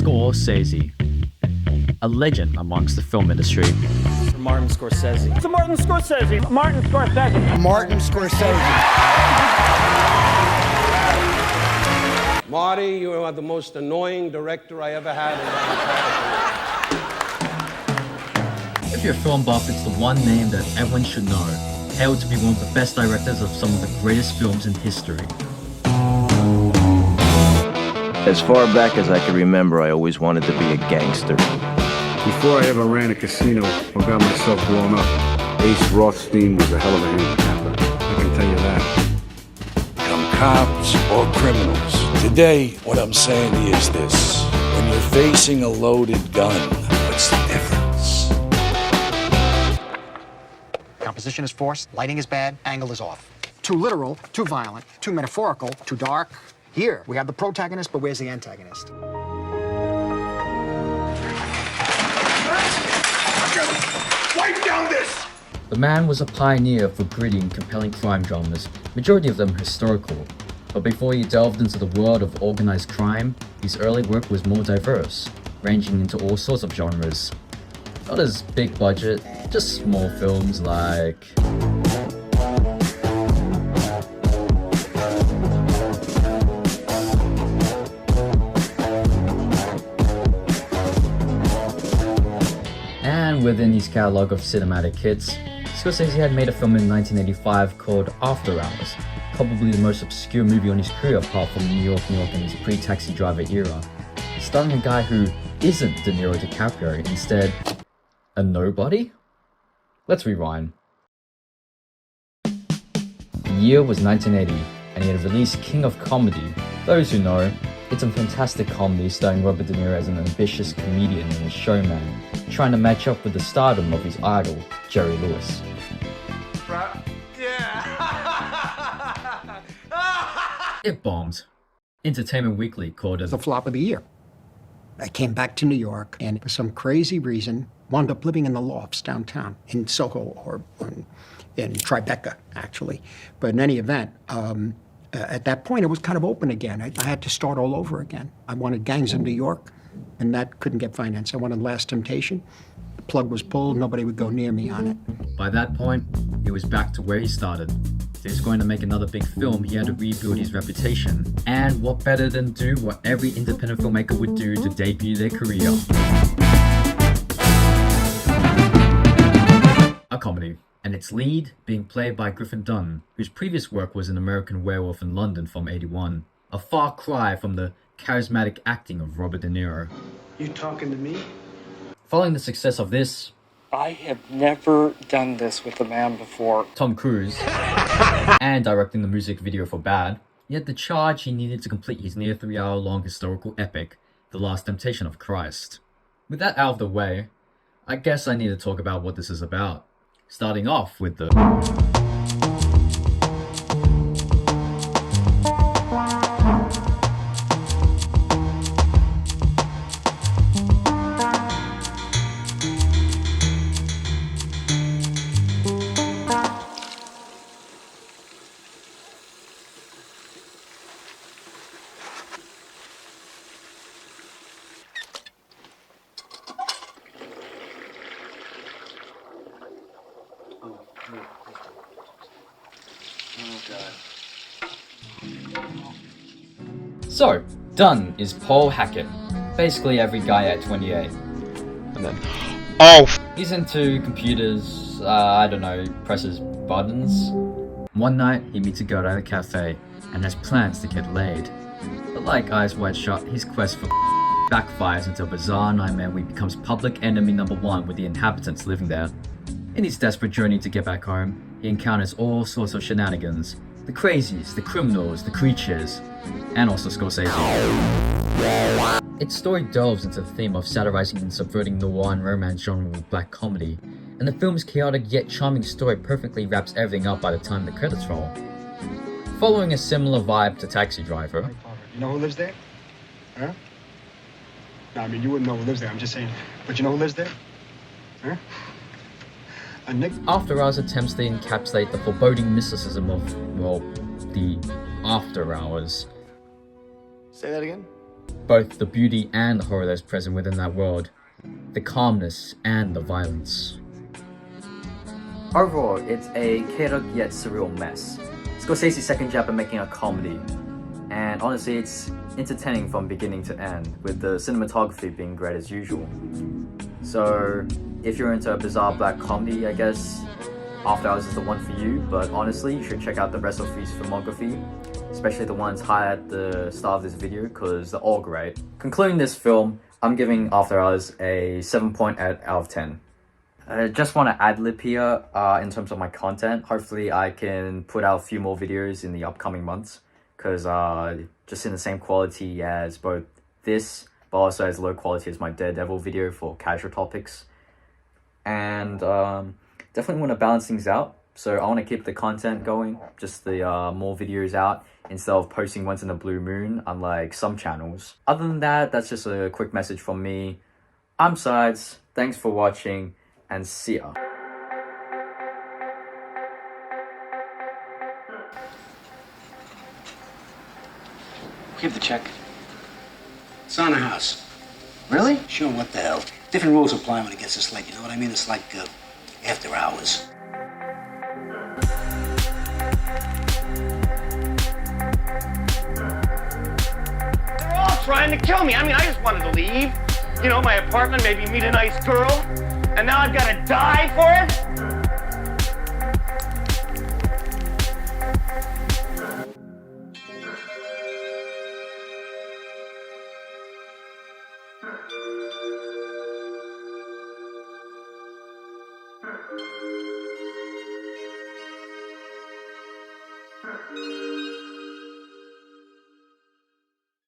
Scorsese, a legend amongst the film industry. Martin Scorsese. It's Martin Scorsese. Martin Scorsese. Martin Scorsese. Marty, you are the most annoying director I ever had in my If you're a film buff, it's the one name that everyone should know. Hailed to be one of the best directors of some of the greatest films in history. As far back as I can remember, I always wanted to be a gangster. Before I ever ran a casino or got myself blown up, Ace Rothstein was a hell of a handicapper. I can tell you that. Become cops or criminals. Today, what I'm saying to you is this. When you're facing a loaded gun, what's the difference? Composition is forced, lighting is bad, angle is off. Too literal, too violent, too metaphorical, too dark. Here, we have the protagonist, but where's the antagonist? Wipe down this! The man was a pioneer for gritty and compelling crime dramas, majority of them historical. But before he delved into the world of organized crime, his early work was more diverse, ranging into all sorts of genres. Not as big budget, just small films like... And within his catalogue of cinematic hits, Scorsese had made a film in 1985 called After Hours, probably the most obscure movie on his career apart from New York in his pre-Taxi Driver era, starring a guy who isn't De Niro DiCaprio, instead, a nobody? Let's rewind. The year was 1980, and he had released King of Comedy. Those who know, it's a fantastic comedy starring Robert De Niro as an ambitious comedian and a showman, trying to match up with the stardom of his idol, Jerry Lewis. It bombed. Entertainment Weekly called it The flop of the year. I came back to New York, and for some crazy reason, wound up living in the lofts downtown, in Soho, or in Tribeca, actually. But in any event, at that point, it was kind of open again. I had to start all over again. I wanted Gangs of New York, and that couldn't get financed. I wanted Last Temptation. The plug was pulled. Nobody would go near me on it. By that point, he was back to where he started. If he was going to make another big film, he had to rebuild his reputation. And what better than do what every independent filmmaker would do to debut their career? A comedy. And its lead being played by Griffin Dunne, whose previous work was in American Werewolf in London from '81, a far cry from the charismatic acting of Robert De Niro. You talking to me? Following the success of this, I have never done this with a man before. Tom Cruise, and directing the music video for Bad, he had the charge he needed to complete his near 3-hour-long historical epic, The Last Temptation of Christ. With that out of the way, I guess I need to talk about what this is about. Starting off with the... So, Dunn is Paul Hackett, basically every guy at 28. And then, he's into computers, I don't know, presses buttons. One night, he meets a girl at a cafe and has plans to get laid. But like Eyes Wide Shut, his quest for backfires into a bizarre nightmare where he becomes public enemy number one with the inhabitants living there. In his desperate journey to get back home, he encounters all sorts of shenanigans. The crazies, the criminals, the creatures, and also Scorsese. Its story delves into the theme of satirizing and subverting noir and romance genre with black comedy, and the film's chaotic yet charming story perfectly wraps everything up by the time the credits roll. Following a similar vibe to Taxi Driver. You know who lives there? Huh? No, I mean, you wouldn't know who lives there. I'm just saying. But you know who lives there? Huh? After Hours attempts to encapsulate the foreboding mysticism of, well, the After Hours. Say that again? both the beauty and the horror that's present within that world, the calmness and the violence. Overall, it's a chaotic yet surreal mess. Scorsese's second jab at making a comedy, and honestly it's entertaining from beginning to end, with the cinematography being great as usual. So if you're into a bizarre black comedy, I guess After Hours is the one for you, but honestly you should check out the rest of his filmography, especially the ones high at the start of this video, because they're all great. Concluding this film, I'm giving After Hours a 7.8 out of 10. I just want to ad-lib here in terms of my content. Hopefully I can put out a few more videos in the upcoming months, because just in the same quality as both this, but also as low quality as my Daredevil video for casual topics. And definitely want to balance things out, so I want to keep the content going, just the more videos out instead of posting once in a blue moon unlike some channels. Other than that, that's just a quick message from me. I'm Sides, thanks for watching, and see ya. Give the check. It's on the house. Really? Sure, what the hell. Different rules apply when it gets this late, you know what I mean? It's like after hours. They're all trying to kill me. I mean, I just wanted to leave. You know, my apartment, maybe meet a nice girl. And now I've got to die for it?